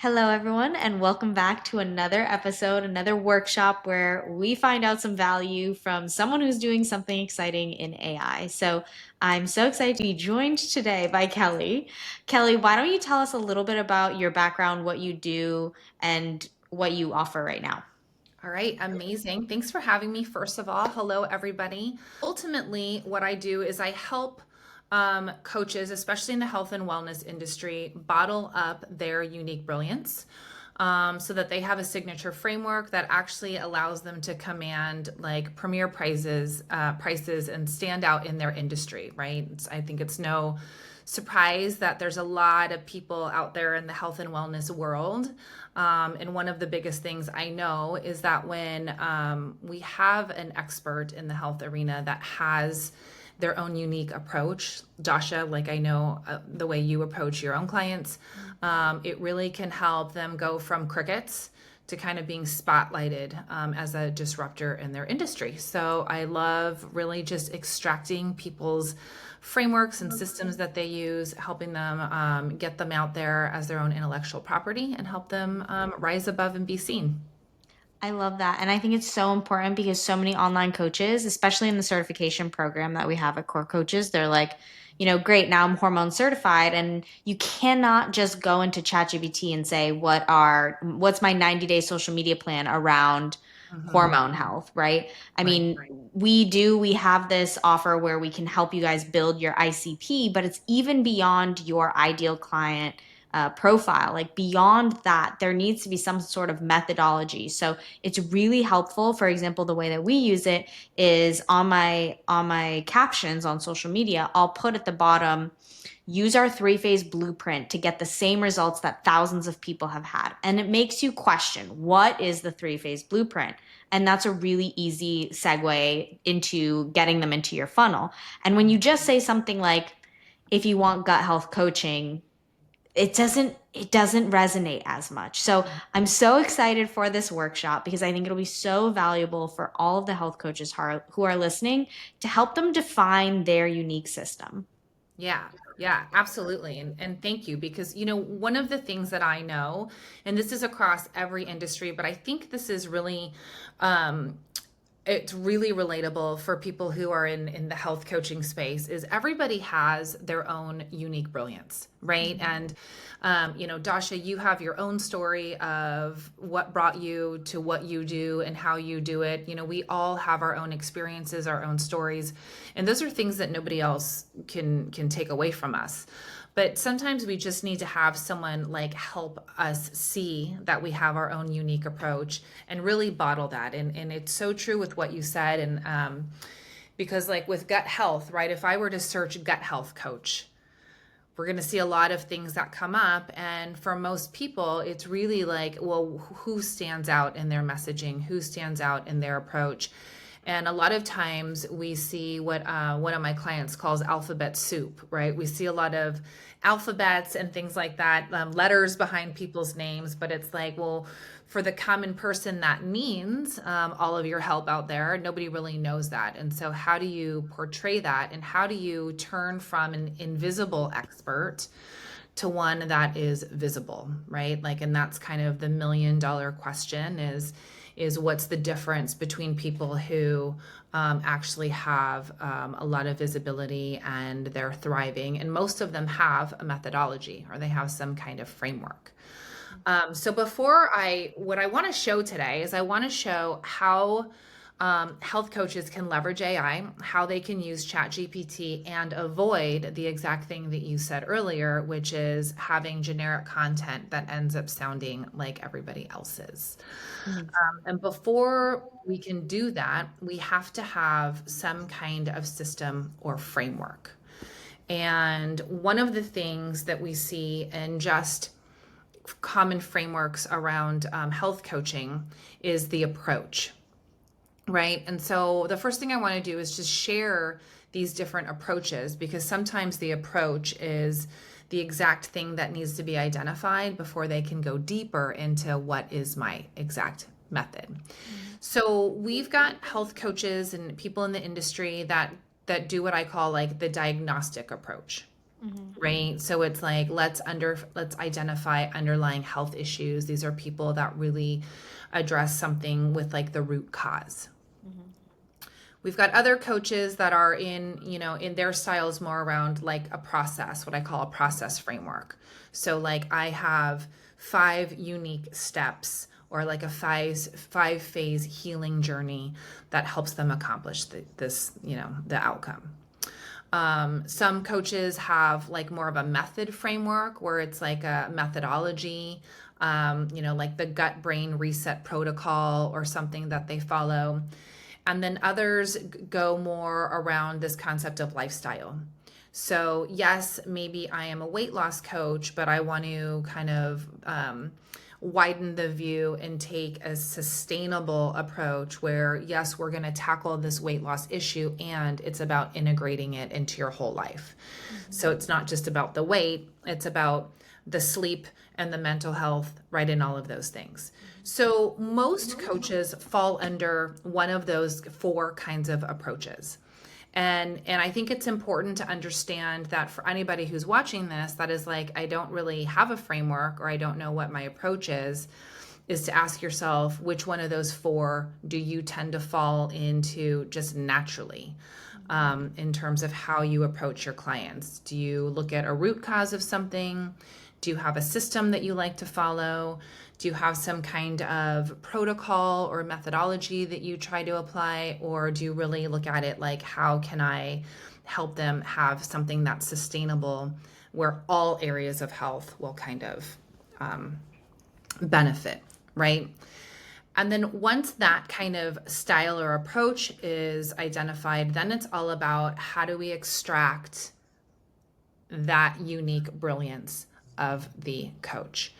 Hello, everyone, and welcome back to another episode, another workshop where we find out some value from someone who's doing something exciting in AI. So I'm so excited to be joined today by Kelly. Kelly, why don't you tell us a little bit about your background, what you do, and what you offer right now? All right, amazing. Thanks for having me. First of all, hello, everybody. Ultimately, what I do is I help coaches, especially in the health and wellness industry, bottle up their unique brilliance so that they have a signature framework that actually allows them to command like premier prices and stand out in their industry, right? I think it's no surprise that there's a lot of people out there in the health and wellness world. And one of the biggest things I know is that when we have an expert in the health arena that has their own unique approach, Dasha, like I know the way you approach your own clients, it really can help them go from crickets to kind of being spotlighted as a disruptor in their industry. So I love really just extracting people's frameworks and systems that they use, helping them get them out there as their own intellectual property and help them rise above and be seen. I love that. And I think it's so important because so many online coaches, especially in the certification program that we have at Core Coaches, they're like, great, now I'm hormone certified. And you cannot just go into ChatGPT and say, what's my 90-day social media plan around Mhm. hormone health, right? I Right. mean, we have this offer where we can help you guys build your ICP, but it's even beyond your ideal client profile. Like beyond that, there needs to be some sort of methodology. So it's really helpful. For example, the way that we use it is on my captions on social media, I'll put at the bottom, use our three-phase blueprint to get the same results that thousands of people have had. And it makes you question, what is the three-phase blueprint? And that's a really easy segue into getting them into your funnel. And when you just say something like, if you want gut health coaching, it doesn't resonate as much. So I'm so excited for this workshop because I think it'll be so valuable for all of the health coaches who are listening to help them define their unique system. Yeah, yeah, absolutely. And thank you because one of the things that I know, and this is across every industry, but I think this is really um it's really relatable for people who are in the health coaching space is everybody has their own unique brilliance, right? And Dasha, you have your own story of what brought you to what you do and how you do it. We all have our own experiences, our own stories, and those are things that nobody else can take away from us. But sometimes we just need to have someone like help us see that we have our own unique approach and really bottle that. And it's so true with what you said. And because, like with gut health, right? If I were to search gut health coach, we're going to see a lot of things that come up. And for most people, it's really like, well, who stands out in their messaging? Who stands out in their approach? And a lot of times we see what one of my clients calls alphabet soup, right? We see a lot of alphabets and things like that, letters behind people's names, but it's like, well, for the common person, that means all of your help out there. Nobody really knows that. And so, how do you portray that? And how do you turn from an invisible expert to one that is visible, right? Like, and that's kind of the $1 million question is what's the difference between people who actually have a lot of visibility and they're thriving, and most of them have a methodology or they have some kind of framework. So what I want to show today is I want to show how health coaches can leverage AI, how they can use ChatGPT and avoid the exact thing that you said earlier, which is having generic content that ends up sounding like everybody else's. And before we can do that, we have to have some kind of system or framework. And one of the things that we see in just common frameworks around health coaching is the approach, right? And so the first thing I want to do is just share these different approaches because sometimes the approach is the exact thing that needs to be identified before they can go deeper into what is my exact method. So we've got health coaches and people in the industry that do what I call like the diagnostic approach. Mhm. right? So it's like let's identify underlying health issues. These are people that really address something with like the root cause. Mhm. We've got other coaches that are in their styles more around like a process, what I call a process framework. So like I have 5 unique steps or like a five phase healing journey that helps them accomplish the outcome. Some coaches have like more of a method framework where it's like a methodology, like the gut brain reset protocol or something that they follow. And then others go more around this concept of lifestyle. So, yes, maybe I am a weight loss coach, but I want to kind of widen the view and take a sustainable approach where, yes, we're going to tackle this weight loss issue and it's about integrating it into your whole life. Mhm. So, it's not just about the weight, it's about the sleep and the mental health, right? And all of those things. So, most coaches fall under one of those 4 kinds of approaches. And I think it's important to understand that for anybody who's watching this, that is like, I don't really have a framework or I don't know what my approach is to ask yourself which one of those 4 do you tend to fall into just naturally, in terms of how you approach your clients. Do you look at a root cause of something? Do you have a system that you like to follow? Do you have some kind of protocol or methodology that you try to apply? Or do you really look at it like, how can I help them have something that's sustainable where all areas of health will kind of benefit, right? And then once that kind of style or approach is identified, then it's all about how do we extract that unique brilliance of the coach.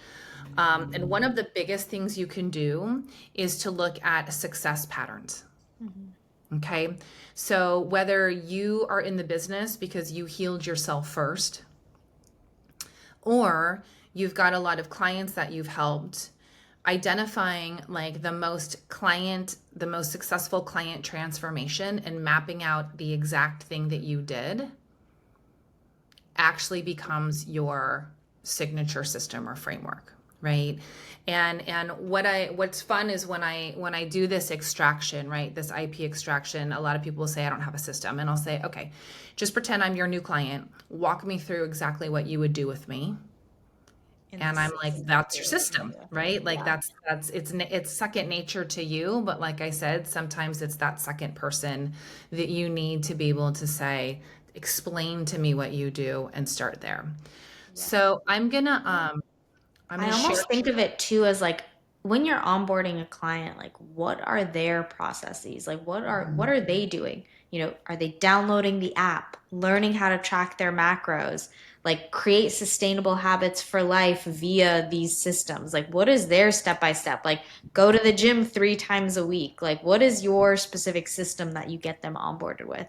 And one of the biggest things you can do is to look at success patterns. Mhm. Okay. So whether you are in the business because you healed yourself first, or you've got a lot of clients that you've helped, identifying like the most successful client transformation and mapping out the exact thing that you did actually becomes your signature system or framework, right? And what's fun is when I do this extraction, right, this IP extraction, a lot of people will say I don't have a system, and I'll say, okay, just pretend I'm your new client, walk me through exactly what you would do with me. And And this I'm like, is that's your exactly what you system, do. right? Like Yeah. that's it's second nature to you, but like I said, sometimes it's that second person that you need to be able to say, explain to me what you do and start there. Yeah. So I'm I gonna share. almost think of it too as like when you're onboarding a client, like what are their processes? Like what are they doing? Are they downloading the app, learning how to track their macros, like create sustainable habits for life via these systems? Like what is their step by step? Like go to the gym 3 times a week. Like what is your specific system that you get them onboarded with?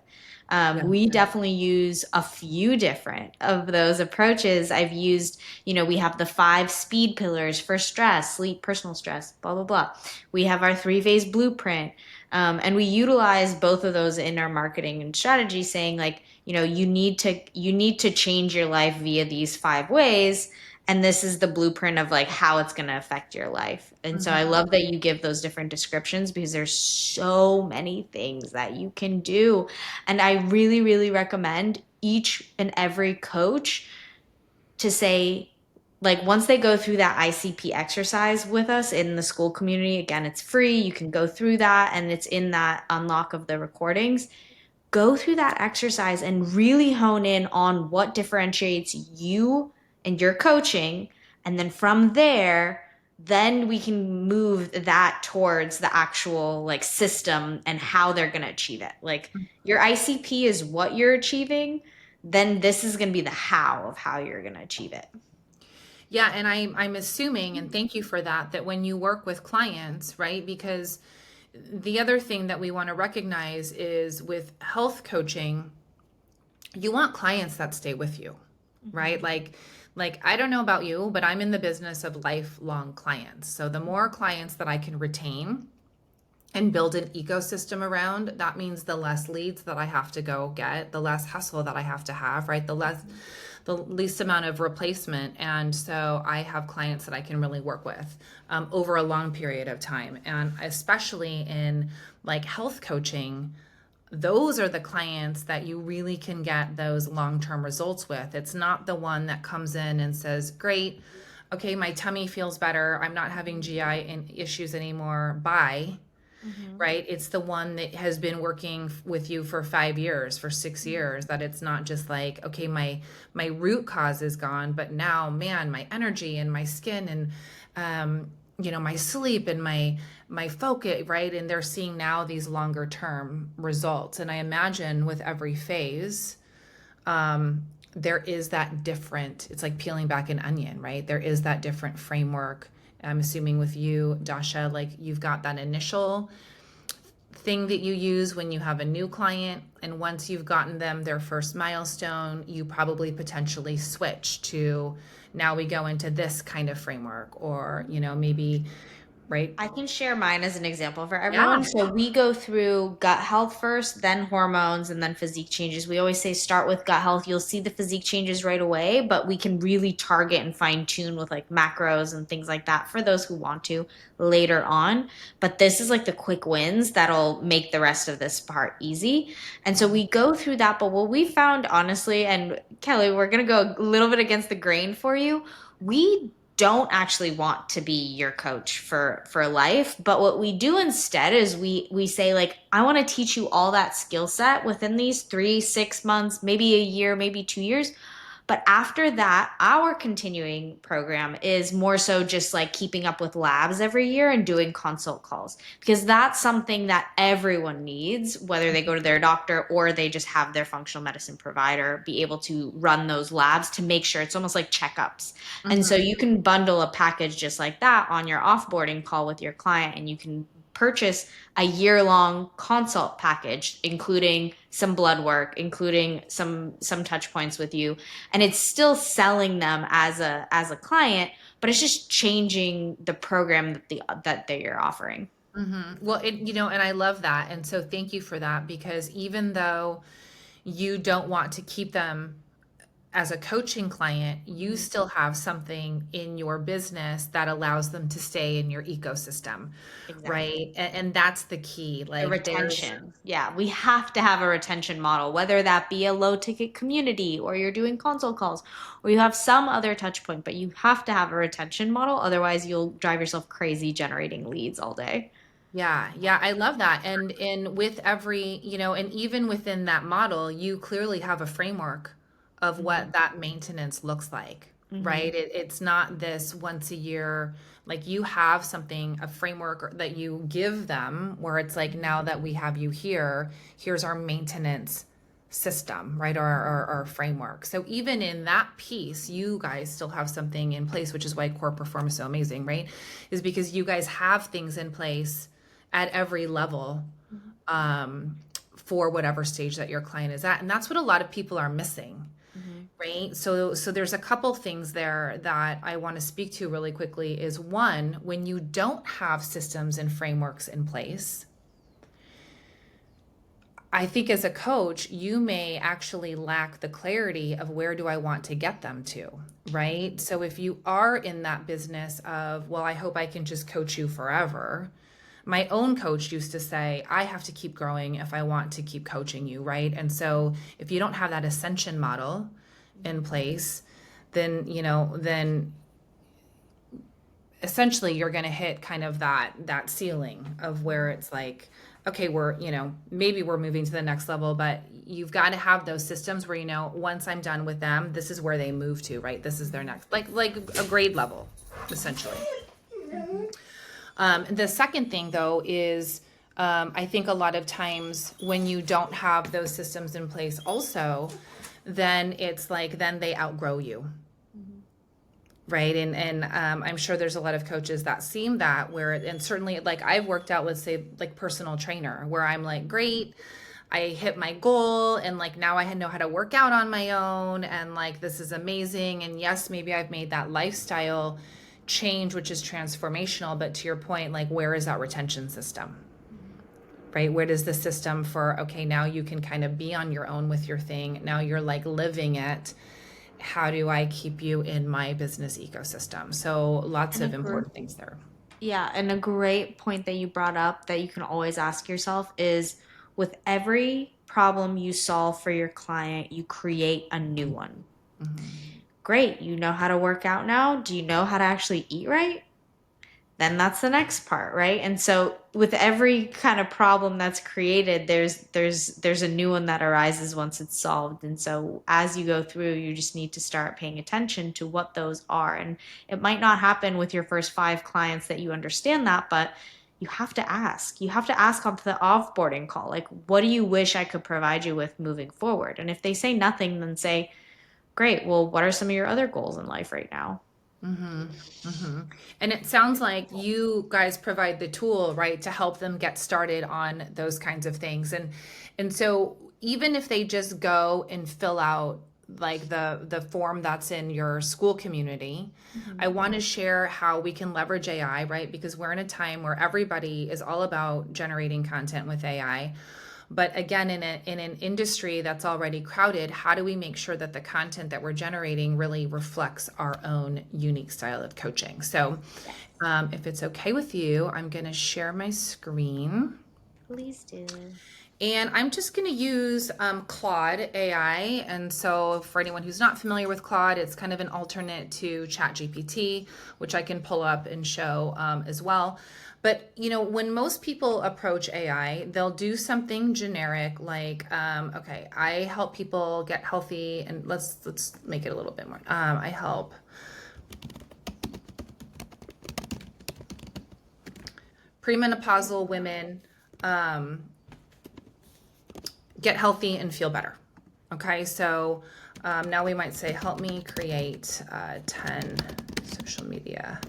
Yeah. We definitely use a few different of those approaches. I've used we have the 5 speed pillars for stress, sleep, personal stress, blah, blah, blah. We have our 3 phase blueprint. And we utilize both of those in our marketing and strategy, saying like, you need to change your life via these 5 ways. And this is the blueprint of like how it's going to affect your life. And so I Mhm. love that you give those different descriptions because there's so many things that you can do. And I really, really recommend each and every coach to say, like, once they go through that ICP exercise with us in the school community, again, it's free. You can go through that and it's in that unlock of the recordings. Go through that exercise and really hone in on what differentiates you and your coaching. And then from there, then we can move that towards the actual like system and how they're going to achieve it. Like your ICP is what you're achieving, then this is going to be the how of how you're going to achieve it. Yeah, and I'm assuming, and thank you for that, that when you work with clients, right? Because the other thing that we want to recognize is with health coaching, you want clients that stay with you, right? Mhm. Like I don't know about you, but I'm in the business of lifelong clients. So the more clients that I can retain, and build an ecosystem around, that means the less leads that I have to go get, the less hustle that I have to have, right? The least amount of replacement. And so I have clients that I can really work with over a long period of time. And especially in like health coaching, those are the clients that you really can get those long-term results with. It's not the one that comes in and says, great, okay, my tummy feels better, I'm not having issues anymore, bye. Mhm. Right? It's the one that has been working with you for 5 years, for 6 years, that it's not just like, okay, my root cause is gone, but now, man, my energy and my skin and my sleep and my focus, right? And they're seeing now these longer term results. And I imagine with every phase, there is that different, it's like peeling back an onion, right? There is that different framework. I'm assuming with you, Dasha, like you've got that initial thing that you use when you have a new client, and once you've gotten them their first milestone, you probably potentially switch to, now we go into this kind of framework, or maybe, right? I can share mine as an example for Yeah. everyone. So we go through gut health first, then hormones, and then physique changes. We always say start with gut health. You'll see the physique changes right away, but we can really target and fine tune with like macros and things like that for those who want to later on. But this is like the quick wins that'll make the rest of this part easy. And so we go through that. But what we found, honestly, and Kelly, we're going to go a little bit against the grain for you. We don't actually want to be your coach for life, but what we do instead is we say like, I want to teach you all that skill set within these 3 6 months, maybe a year, maybe 2 years. But after that, our continuing program is more so just like keeping up with labs every year and doing consult calls, because that's something that everyone needs, whether they go to their doctor or they just have their functional medicine provider be able to run those labs to make sure it's almost like checkups. And so Hmm. you can bundle a package just like that on your offboarding call with your client, and you can purchase a year-long consult package including some blood work, including some touch points with you, and it's still selling them as a client, but it's just changing the program that you're offering. Well, and I love that, and so thank you for that, because even though you don't want to keep them as a coaching client, you Mhm. still have something in your business that allows them to stay in your ecosystem, Exactly. right? And that's the key. The Like there's, retention. Yeah, we have to have a retention model, whether that be a low ticket community or you're doing console calls or you have some other touch point, but you have to have a retention model. Otherwise, you'll drive yourself crazy generating leads all day. yeah, yeah, I love that. And with every, and even within that model, you clearly have a framework of Hmm. what that maintenance looks like, Hmm. right? It's not this once a year, like you have something, a framework that you give them where it's like, now that we have you here, here's our maintenance system, right? Our framework. So even in that piece, you guys still have something in place, which is why CorePerform is so amazing, right? Is because you guys have things in place at every level, um, for whatever stage that your client is at. And that's what a lot of people are missing, Hmm. right? So there's a couple things there that I want to speak to really quickly. Is one, when you don't have systems and frameworks in place, I think as a coach, you may actually lack the clarity of where do I want to get them to, right? So if you are in that business of, well, I hope I can just coach you forever. My own coach used to say, I have to keep growing if I want to keep coaching you, right? And so if you don't have that ascension model in place, then essentially you're going to hit kind of that ceiling of where it's like, okay, we're, maybe we're moving to the next level, but you've got to have those systems where, once I'm done with them, this is where they move to, right? This is their next, like a grade level, essentially. The second thing, though, is, I think a lot of times when you don't have those systems in place, also, then it's like, then they outgrow you, right? And I'm sure there's a lot of coaches that seem that where, and certainly like I've worked out, let's say like personal trainer, where I'm like, great, I hit my goal, and like now I know how to work out on my own, and like this is amazing. And yes, maybe I've made that lifestyle change, which is transformational. But to your point, like where is that retention system? right? Where does the system for, okay, now you can kind of be on your own with your thing. Now you're like living it. How do I keep you in my business ecosystem? So lots And a of group. important things there. Yeah, and a great point that you brought up that you can always ask yourself is with every problem you solve for your client, you create a new one. Hmm. Great, you know how to work out now. Do you know how to actually eat right? Then that's the next part, right? And so with every kind of problem that's created, there's a new one that arises once it's solved. And so as you go through, you just need to start paying attention to what those are. And it might not happen with your first 5 clients that you understand that, but you have to ask. You have to ask on the offboarding call, like, what do you wish I could provide you with moving forward? And if they say nothing, then say, great, well, what are some of your other goals in life right now? Hmm. Hmm. And it sounds like you guys provide the tool, right, to help them get started on those kinds of things. And so even if they just go and fill out like the form that's in your school community, I Mhm. want to share how we can leverage AI, right? Because we're in a time where everybody is all about generating content with AI. But again, in an industry that's already crowded, how do we make sure that the content that we're generating really reflects our own unique style of coaching? So, Yes. if it's okay with you, I'm going to share my screen. Please do. And I'm just going to use Claude AI. And so, for anyone who's not familiar with Claude, it's kind of an alternate to ChatGPT, which I can pull up and show as well. But when most people approach AI, they'll do something generic like, okay, I help people get healthy, and let's make it a little bit more. I help premenopausal women um, get healthy and feel better. Okay, so now we might say, help me create 10 social media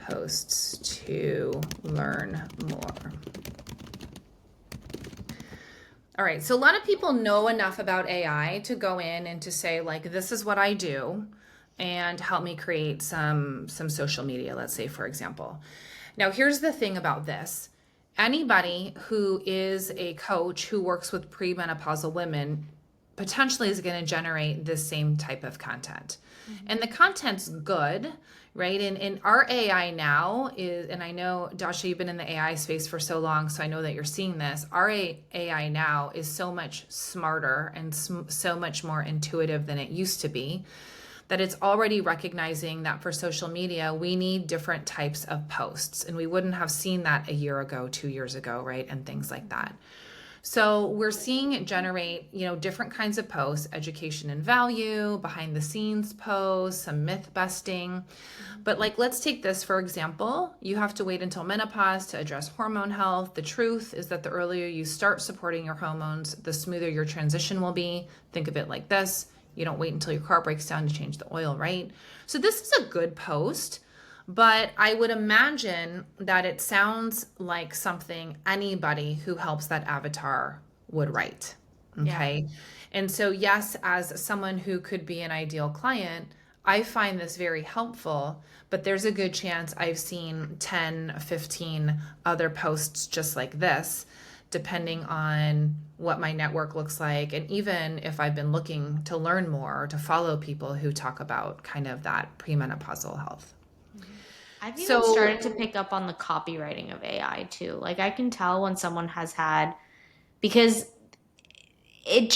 posts to learn more. All right, so a lot of people know enough about AI to go in and to say, like, this is what I do, and help me create some social media, let's say, for example. Now, here's the thing about this. Anybody who is a coach who works with premenopausal women potentially is going to generate this same type of content. And Mhm. the content's good, right? And our AI now is, and I know, Dasha, you've been in the AI space for so long, so I know that you're seeing this. Our AI now is so much smarter and so much more intuitive than it used to be, that it's already recognizing that for social media, we need different types of posts. And we wouldn't have seen that a year ago, 2 years ago, right? And things like that. So we're seeing it generate, different kinds of posts, education and value, behind the scenes posts, some myth busting. Mhm. But like, let's take this for example. You have to wait until menopause to address hormone health. The truth is that the earlier you start supporting your hormones, the smoother your transition will be. Think of it like this. You don't wait until your car breaks down to change the oil, right? So this is a good post, but I would imagine that it sounds like something anybody who helps that avatar would write. Yeah. Okay. And so, yes, as someone who could be an ideal client, I find this very helpful, but there's a good chance I've seen 10, 15 other posts just like this, depending on what my network looks like. And even if I've been looking to learn more or to follow people who talk about kind of that premenopausal health. Mhm. I've even started to So, pick up on the copywriting of AI too. Like I can tell when someone has had because it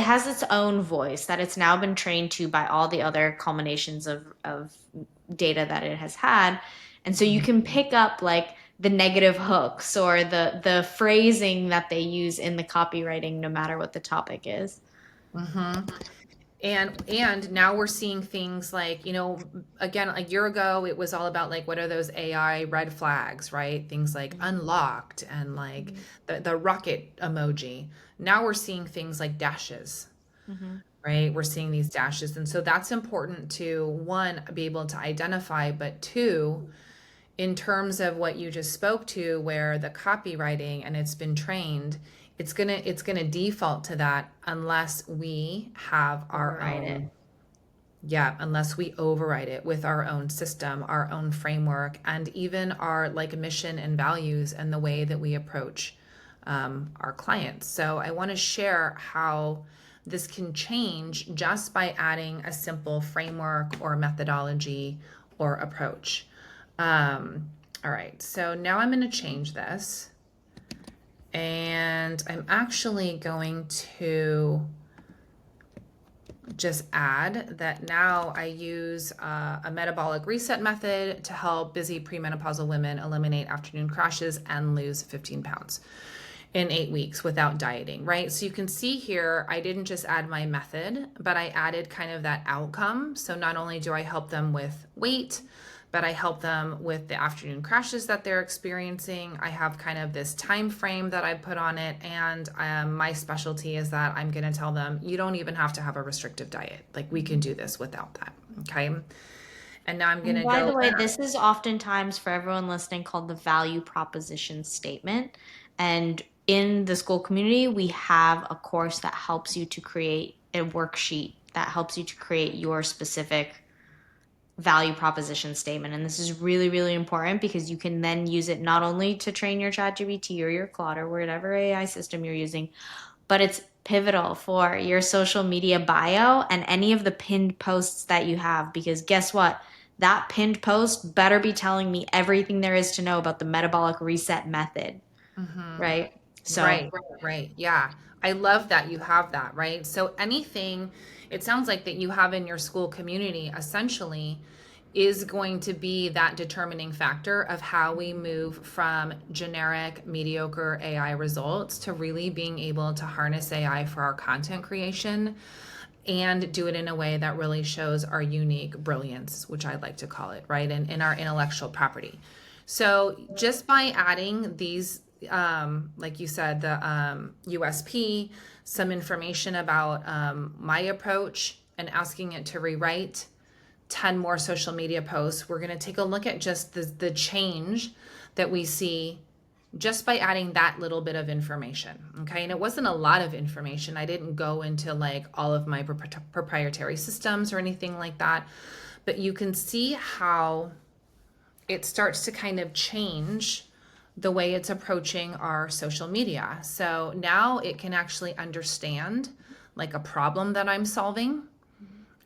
has its own voice that it's now been trained to by all the other culminations of data that it has had. And so you mhm, can pick up like the negative hooks or the phrasing that they use in the copywriting no matter what the topic is. mhm. And now we're seeing things like, again, a year ago it was all about like what are those AI red flags, right? Things like unlocked and like Mhm. the rocket emoji. Now we're seeing things like dashes, Mhm. right? We're seeing these dashes. And so that's important to one, be able to identify, but two, in terms of what you just spoke to, where the copywriting and it's been trained, it's gonna default to that unless we have our Override it. own, yeah, unless we override it with our own system, our own framework, and even our like mission and values and the way that we approach our clients. So I want to share how this can change just by adding a simple framework or methodology or approach. All right, so now I'm going to change this, and I'm actually going to just add that now I use a metabolic reset method to help busy premenopausal women eliminate afternoon crashes and lose 15 pounds in 8 weeks without dieting, right? So you can see here, I didn't just add my method, but I added kind of that outcome. So not only do I help them with weight, but I help them with the afternoon crashes that they're experiencing. I have kind of this time frame that I put on it, and my specialty is that I'm going to tell them you don't even have to have a restrictive diet. Like, we can do this without that. Okay. And now I'm going And to by go the way, back. this is oftentimes for everyone listening called the value proposition statement. And in the school community, we have a course that helps you to create a worksheet that helps you to create your specific value proposition statement. And this is really, really important because you can then use it not only to train your ChatGPT or your Claude or whatever AI system you're using, but it's pivotal for your social media bio and any of the pinned posts that you have. Because guess what? That pinned post better be telling me everything there is to know about the metabolic reset method, Mhm. right? So, Right, right. Yeah. I love that you have that, right? So anything, it sounds like that you have in your school community essentially is going to be that determining factor of how we move from generic, mediocre AI results to really being able to harness AI for our content creation and do it in a way that really shows our unique brilliance, which I like to call it, right? And in our intellectual property. So just by adding these, like you said, the USP, some information about my approach, and asking it to rewrite 10 more social media posts, we're going to take a look at just the change that we see just by adding that little bit of information. Okay. And it wasn't a lot of information. I didn't go into like all of my proprietary systems or anything like that. But you can see how it starts to kind of change the way it's approaching our social media. So now it can actually understand like a problem that I'm solving,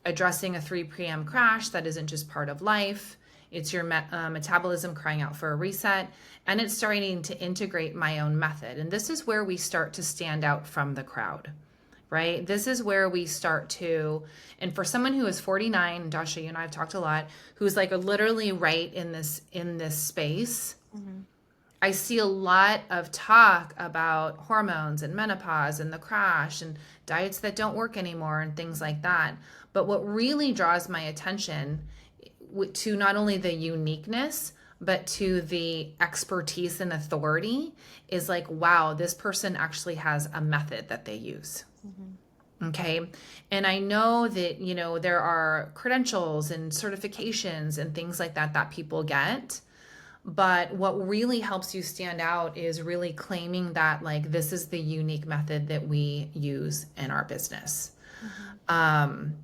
addressing a 3 p.m. crash that isn't just part of life. It's your metabolism crying out for a reset, and it's starting to integrate my own method. And this is where we start to stand out from the crowd, right? This is where we start to, and for someone who is 49, Dasha, you and I have talked a lot, who's like literally right in this space. mhm. I see a lot of talk about hormones and menopause and the crash and diets that don't work anymore and things like that. But what really draws my attention to not only the uniqueness, but to the expertise and authority is like, wow, this person actually has a method that they use. Mhm. Okay. And I know that, there are credentials and certifications and things like that that people get. But what really helps you stand out is really claiming that, like, this is the unique method that we use in our business. Mhm. Um,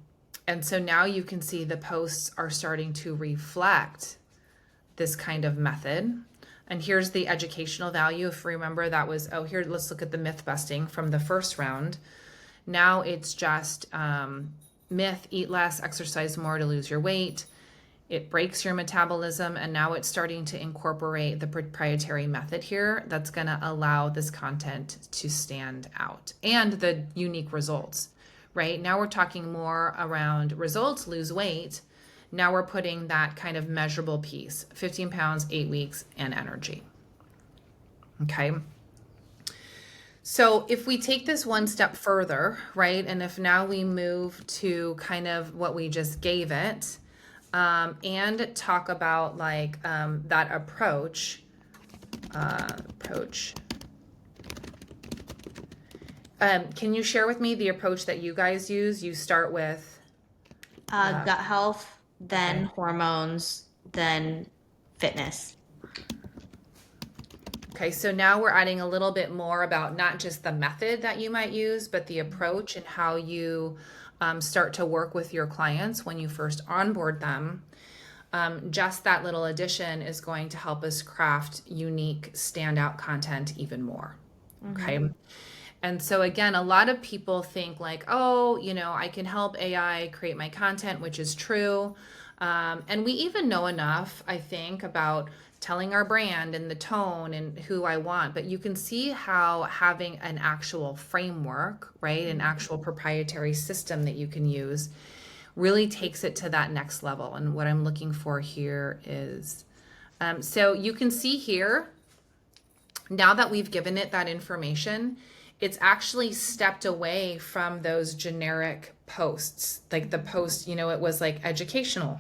and so now you can see the posts are starting to reflect this kind of method. And here's the educational value. If you remember, that was, oh, here, let's look at the myth busting from the first round. Now it's just myth, eat less, exercise more to lose your weight. It breaks your metabolism, and now it's starting to incorporate the proprietary method here that's going to allow this content to stand out and the unique results, right? Now we're talking more around results, lose weight. Now we're putting that kind of measurable piece, 15 pounds, 8 weeks, and energy. Okay. So if we take this one step further, right, and if now we move to kind of what we just gave it, and talk about like that approach. Can you share with me the approach that you guys use? You start with, Gut health, then okay. hormones, then fitness. Okay, so now we're adding a little bit more about not just the method that you might use, but the approach and how you start to work with your clients when you first onboard them. Just that little addition is going to help us craft unique, standout content even more. Mm-hmm. Okay. And so again, a lot of people think like, oh, I can help AI create my content, which is true. And we even know enough, I think, about telling our brand and the tone and who I want. But you can see how having an actual framework, right, an actual proprietary system that you can use really takes it to that next level. And what I'm looking for here is, so you can see here, now that we've given it that information, it's actually stepped away from those generic posts. Like the post, it was like educational,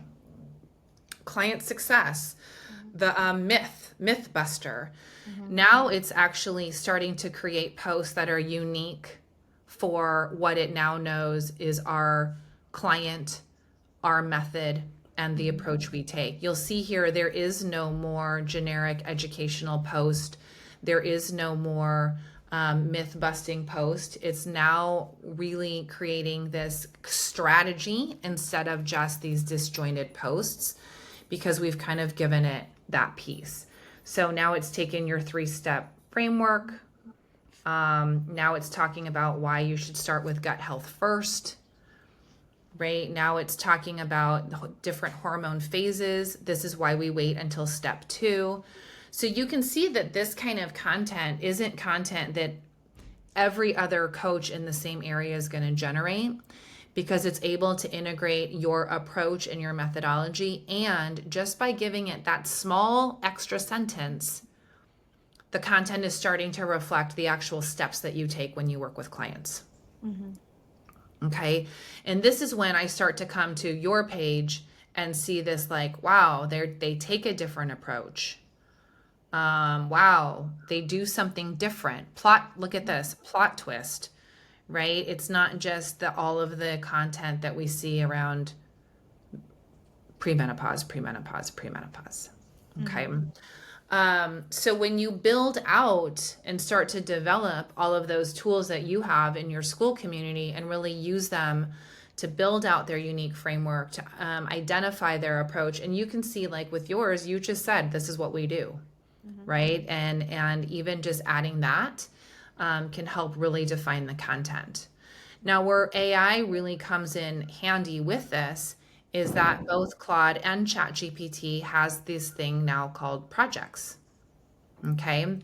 client success, the myth buster. Mm-hmm. Now it's actually starting to create posts that are unique for what it now knows is our client, our method, and the Mm-hmm. approach we take. You'll see here there is no more generic educational post. There is no more myth busting post. It's now really creating this strategy instead of just these disjointed posts because we've kind of given it that piece. So now it's taken your 3-step framework. Now it's talking about why you should start with gut health first. Right now, it's talking about different hormone phases. This is why we wait until step 2. So you can see that this kind of content isn't content that every other coach in the same area is going to generate because it's able to integrate your approach and your methodology. And just by giving it that small extra sentence, the content is starting to reflect the actual steps that you take when you work with clients. Mm-hmm. Okay. And this is when I start to come to your page and see this like, wow, they take a different approach. Wow, they do something different. Look at this plot twist, right? It's not just all of the content that we see around premenopause, premenopause, premenopause. Okay. Mm-hmm. So when you build out and start to develop all of those tools that you have in your school community and really use them to build out their unique framework, to identify their approach, and you can see like with yours, you just said this is what we do, Mm-hmm. right? And even just adding that can help really define the content. Now, where AI really comes in handy with this is that both Claude and ChatGPT has this thing now called projects. Okay.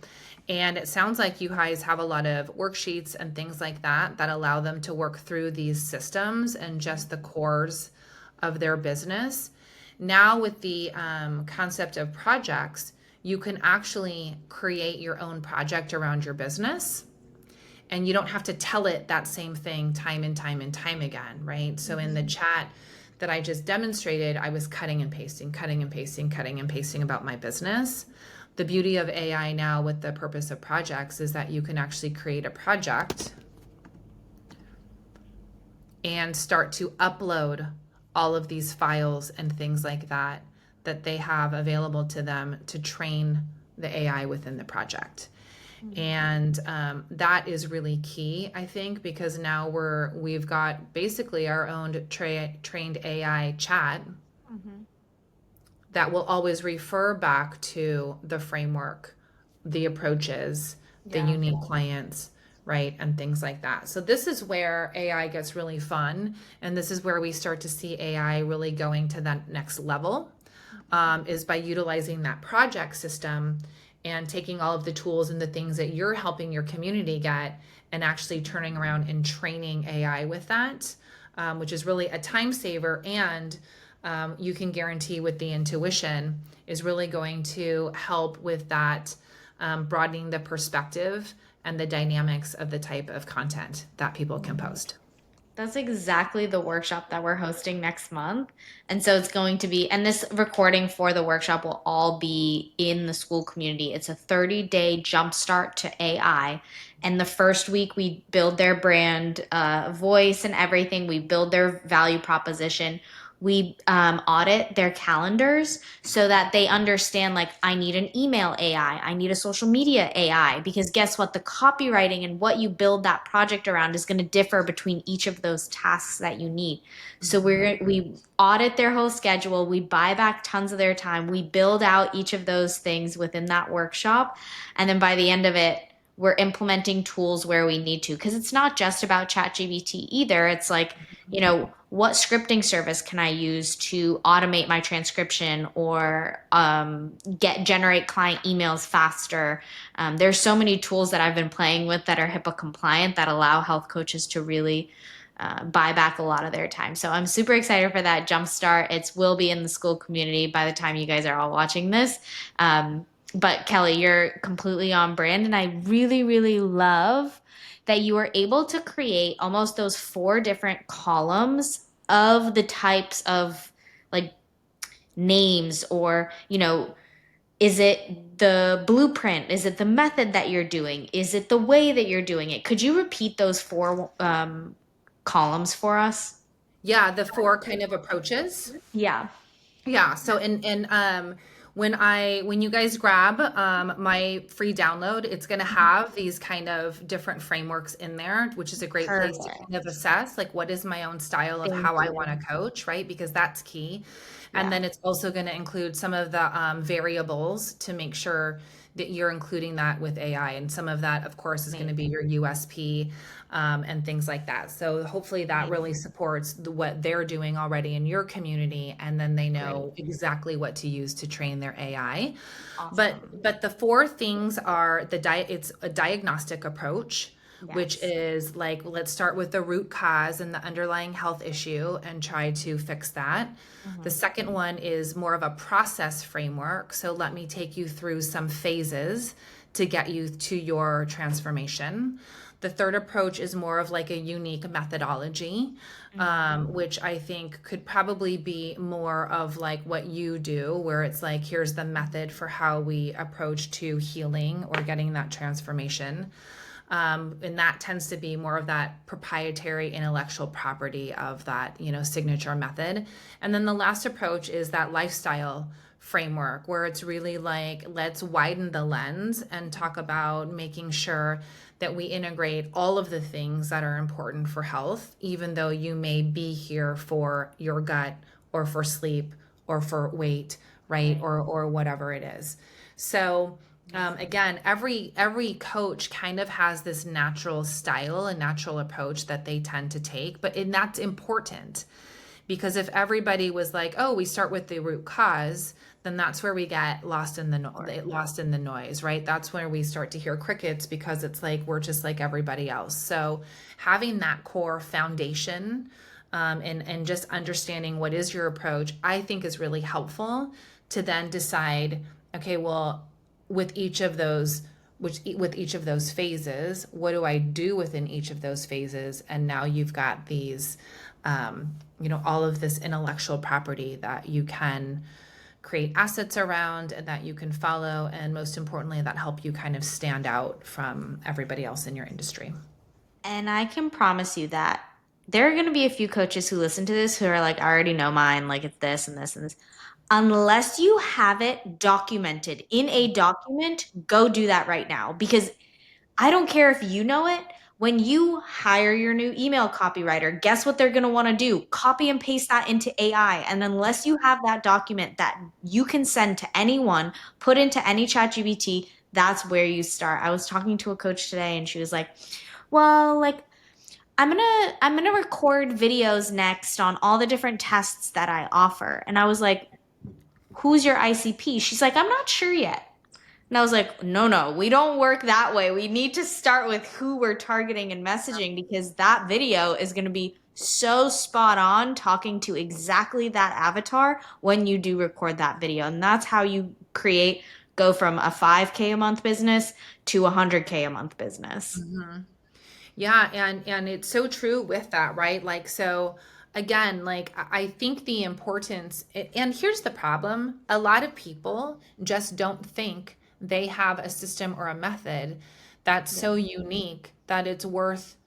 And it sounds like you guys have a lot of worksheets and things like that that allow them to work through these systems and just the cores of their business. Now, with the concept of projects, you can actually create your own project around your business and you don't have to tell it that same thing time and time and time again, right? So in the chat that I just demonstrated, I was cutting and pasting, cutting and pasting, cutting and pasting about my business. The beauty of AI now with the purpose of projects is that you can actually create a project and start to upload all of these files and things like that that they have available to them to train the AI within the project. And that is really key, I think, because now we've got basically our own trained AI chat Mm-hmm. that will always refer back to the framework, the approaches, the Yeah. unique clients, right? And things like that. So this is where AI gets really fun. And this is where we start to see AI really going to that next level, is by utilizing that project system and taking all of the tools and the things that you're helping your community get and actually turning around and training AI with that, which is really a time saver. And you can guarantee with the intuition is really going to help with that, broadening the perspective and the dynamics of the type of content that people can post. That's exactly the workshop that we're hosting next month. And so it's going to be, and this recording for the workshop will all be in the school community. It's a 30-day jumpstart to AI. And the first week, we build their brand voice and everything. We build their value proposition. We audit their calendars so that they understand, like, I need an email AI, I need a social media AI, because guess what? The copywriting and what you build that project around is going to differ between each of those tasks that you need. So we audit their whole schedule, we buy back tons of their time, we build out each of those things within that workshop, and then by the end of it, we're implementing tools where we need to, because it's not just about ChatGPT either. It's like, what scripting service can I use to automate my transcription or get generate client emails faster? There's so many tools that I've been playing with that are HIPAA compliant that allow health coaches to really buy back a lot of their time. So I'm super excited for that jumpstart. It will be in the school community by the time you guys are all watching this. But Kelly, you're completely on brand, and I really, really love that you were able to create almost those four different columns of the types of like names or, is it the blueprint? Is it the method that you're doing? Is it the way that you're doing it? Could you repeat those four columns for us? Yeah, the four kind of approaches. Yeah. Yeah. So when you guys grab my free download, it's going to have these kind of different frameworks in there, which is a great place to kind of Perfect. assess like what is my own style of Thank how I want you. to coach, right? Because that's key. And Yeah. then it's also going to include some of the variables to make sure that you're including that with AI. And some of that, of course, is going to be Amazing. your USP and things like that. So hopefully that really Amazing. supports what they're doing already in your community, and then they Great. know exactly what to use to train their AI. Awesome. But the four things are the diet. It's a diagnostic approach, which Yes. is like, let's start with the root cause and the underlying health issue and try to fix that. The Hmm. second one is more of a process framework. So let me take you through some phases to get you to your transformation. The third approach is more of like a unique methodology, Hmm. which I think could probably be more of like what you do, where it's like, here's the method for how we approach to healing or getting that transformation. And that tends to be more of that proprietary intellectual property of that, signature method. And then the last approach is that lifestyle framework where it's really like, let's widen the lens and talk about making sure that we integrate all of the things that are important for health, even though you may be here for your gut or for sleep or for weight, right? Right. Or whatever it is. So Amazing. again, every coach kind of has this natural style and natural approach that they tend to take, and that's important because if everybody was like, "Oh, we start with the root cause," then that's where we get Or lost in the noise, right? That's where we start to hear crickets because it's like we're just like everybody else. So having that core foundation and just understanding what is your approach, I think is really helpful to then decide, okay, well, with each of those with each of those phases, what do I do within each of those phases? And now you've got these all of this intellectual property that you can create assets around and that you can follow, and most importantly that help you kind of stand out from everybody else in your industry. And I can promise you that there are going to be a few coaches who listen to this who are like, I already know mine, like it's this and this and this. Unless you have it documented in a document, go do that right now because I don't care if you know it. When you hire your new email copywriter, guess what they're going to want to do? Copy and paste that into AI. And unless you have that document that you can send to anyone, put into any chat GBT, that's where you start. I was talking to a coach today and she was like, well, like I'm gonna record videos next on all the different tests that I offer. And I was like, who's your ICP? She's like, I'm not sure yet. And I was like, no, no, we don't work that way. We need to start with who we're targeting and messaging because that video is going to be so spot on talking to exactly that avatar when you do record that video. And that's how you go from a 5K a month business to a 100K a month business. Yeah, and it's so true with that, right? Like, so again, like I think the importance, and here's the problem, a lot of people just don't think they have a system or a method that's Yeah. so unique that it's worth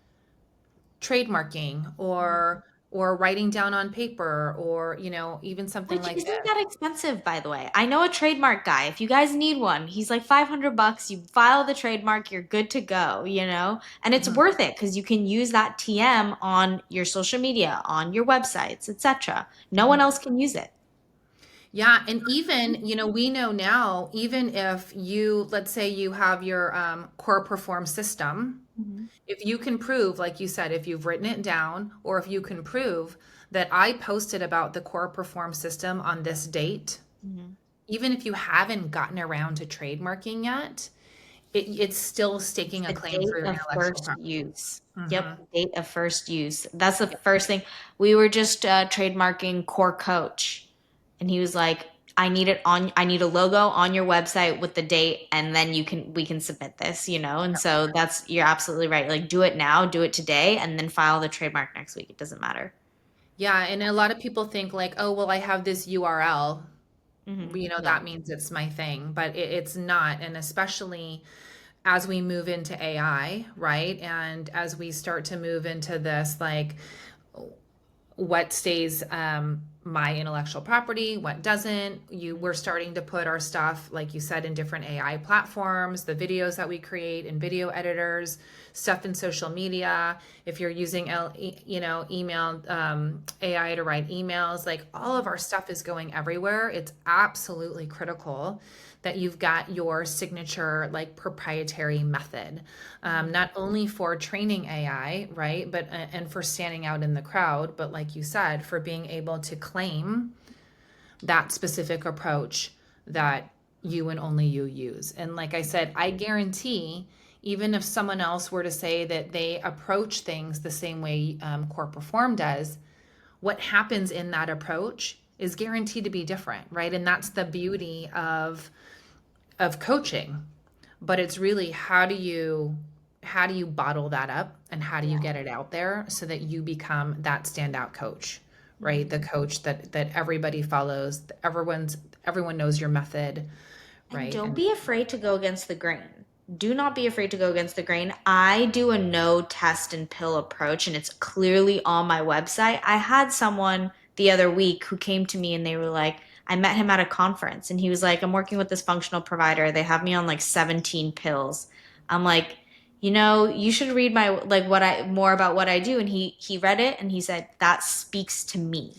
trademarking Mhm. or writing down on paper, or even something Which like isn't this. that expensive, by the way. I know a trademark guy. If you guys need one, he's like $500. You file the trademark, you're good to go. And it's Mhm. worth it because you can use that TM on your social media, on your websites, etc. No one Mhm. else can use it. Yeah, and even, we know now, even if you, let's say you have your core perform system, Mhm. if you can prove, like you said, if you've written it down, or if you can prove that I posted about the core perform system on this date, Mhm. even if you haven't gotten around to trademarking yet, it's still It's staking a the claim for date your of intellectual first property. use. Hmm. Yep, date of first use. That's the first thing. We were just trademarking Core Coach, and he was like, "I need it on. I need a logo on your website with the date, and then we can submit this, you know." And so that's you're absolutely right. Like, do it now, do it today, and then file the trademark next week. It doesn't matter. Yeah, and a lot of people think like, oh, well, I have this URL, that No. means it's my thing, but it's not. And especially as we move into AI, right? And as we start to move into this, like, what stays my intellectual property, what doesn't. We're starting to put our stuff, like you said, in different AI platforms, the videos that we create in video editors, stuff in social media. If you're using email AI to write emails, like all of our stuff is going everywhere. It's absolutely critical that you've got your signature, like, proprietary method, not only for training AI, right, but and for standing out in the crowd, but like you said, for being able to claim that specific approach that you and only you use. And like I said, I guarantee, even if someone else were to say that they approach things the same way CorePerform does, what happens in that approach is guaranteed to be different, right? And that's the beauty of coaching. But it's really, how do you bottle that up, and how do you Yeah. get it out there so that you become that standout coach, right? Mhm. The coach that everybody follows, everyone knows your method, And right? don't And be afraid to go against the grain. Do not be afraid to go against the grain. I do a no test and pill approach, and it's clearly on my website. I had someone the other week who came to me and they were like, I met him at a conference, and he was like, I'm working with this functional provider. They have me on like 17 pills. I'm like, you should read my like what I more about what I do. And he read it and he said, that speaks to me.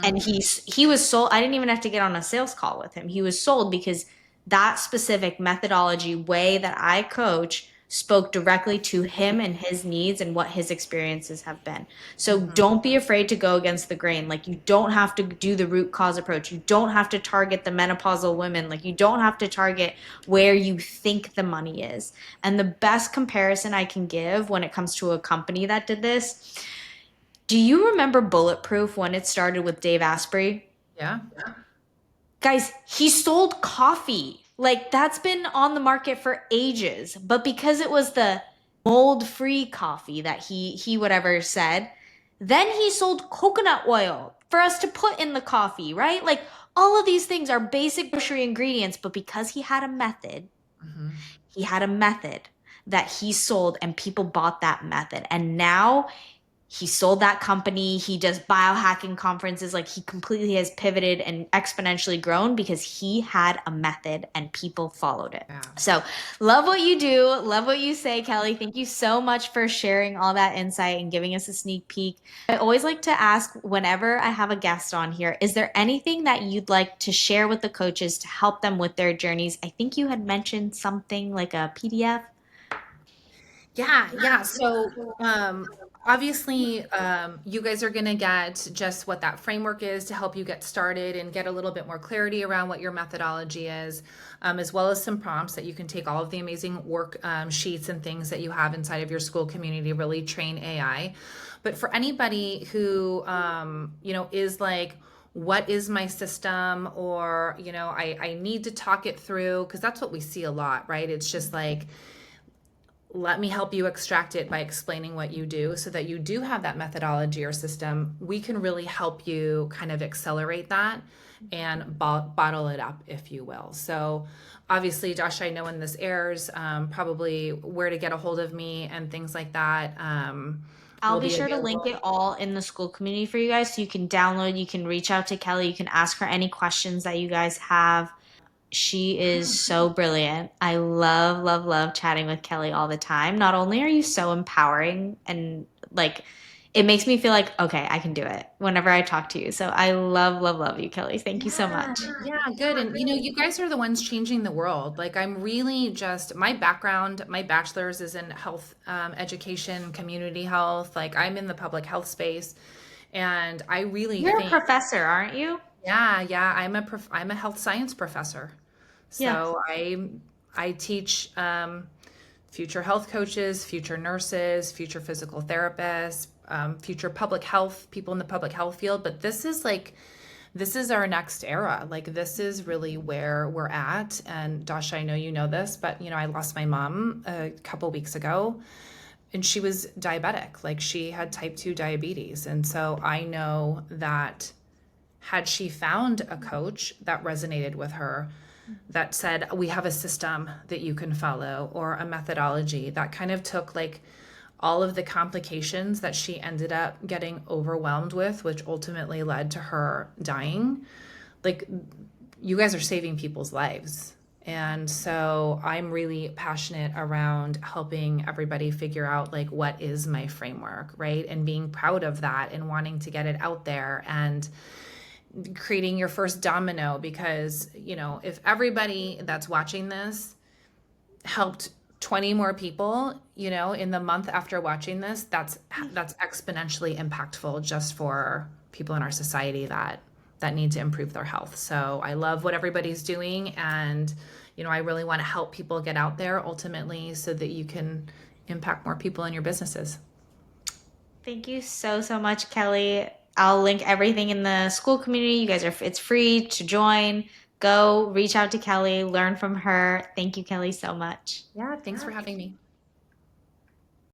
And hmm he was sold. I didn't even have to get on a sales call with him. He was sold because that specific methodology way that I coach spoke directly to him and his needs and what his experiences have been. So hmm don't be afraid to go against the grain. Like, you don't have to do the root cause approach. You don't have to target the menopausal women. Like, you don't have to target where you think the money is. And the best comparison I can give when it comes to a company that did this, do you remember Bulletproof when it started with Dave Asprey? yeah. Guys, he sold coffee. Like, that's been on the market for ages. But because it was the mold-free coffee that he whatever said, then he sold coconut oil for us to put in the coffee, right? Like, all of these things are basic grocery ingredients, but because hmm he had a method that he sold and people bought that method. And now he sold that company. He does biohacking conferences. Like, he completely has pivoted and exponentially grown because he had a method and people followed it. yeah. So, love what you do. Love what you say, Kelly. Thank you so much for sharing all that insight and giving us a sneak peek. I always like to ask whenever I have a guest on here, is there anything that you'd like to share with the coaches to help them with their journeys? I think you had mentioned something like a PDF. Yeah. So, obviously, you guys are going to get just what that framework is to help you get started and get a little bit more clarity around what your methodology is, as well as some prompts that you can take all of the amazing work sheets and things that you have inside of your school community, really train AI. But for anybody who, is like, what is my system? Or, I need to talk it through, because that's what we see a lot, right? It's just like, let me help you extract it by explaining what you do so that you do have that methodology or system. We can really help you kind of accelerate that and bottle it up, if you will. So, obviously, Josh, I know when this airs, probably where to get a hold of me and things like that I'll will be be sure to link available. it all in the school community for you guys so you can download, you can reach out to Kelly, you can ask her any questions that you guys have. She is so brilliant. I love, love, love chatting with Kelly all the time. Not only are you so empowering and like it makes me feel like, okay, I can do it whenever I talk to you. So I love, love, love you, Kelly. Thank you so Yeah, much. yeah, good. And you guys are the ones changing the world. Like I'm really just my background, my bachelor's is in health education, community health. Like I'm in the public health space, and I really You're a think, professor, aren't you? yeah, yeah, I'm a health science professor. Yeah. So I teach future health coaches, future nurses, future physical therapists, future public health people in the public health field. But this is our next era. Like this is really where we're at. And Dasha, I know you know this, but I lost my mom a couple weeks ago, and she was diabetic. Like she had type 2 diabetes. And so I know that had she found a coach that resonated with her, that said, we have a system that you can follow or a methodology that kind of took like all of the complications that she ended up getting overwhelmed with, which ultimately led to her dying. Like, you guys are saving people's lives. And so I'm really passionate around helping everybody figure out like what is my framework, right? And being proud of that and wanting to get it out there and creating your first domino because, if everybody that's watching this helped 20 more people, in the month after watching this, that's exponentially impactful just for people in our society that need to improve their health. So I love what everybody's doing, and I really want to help people get out there ultimately so that you can impact more people in your businesses. Thank you so, so much, Kelly. I'll link everything in the school community. It's free to join. Go reach out to Kelly, learn from her. Thank you, Kelly, so much. Yeah, thanks for having me.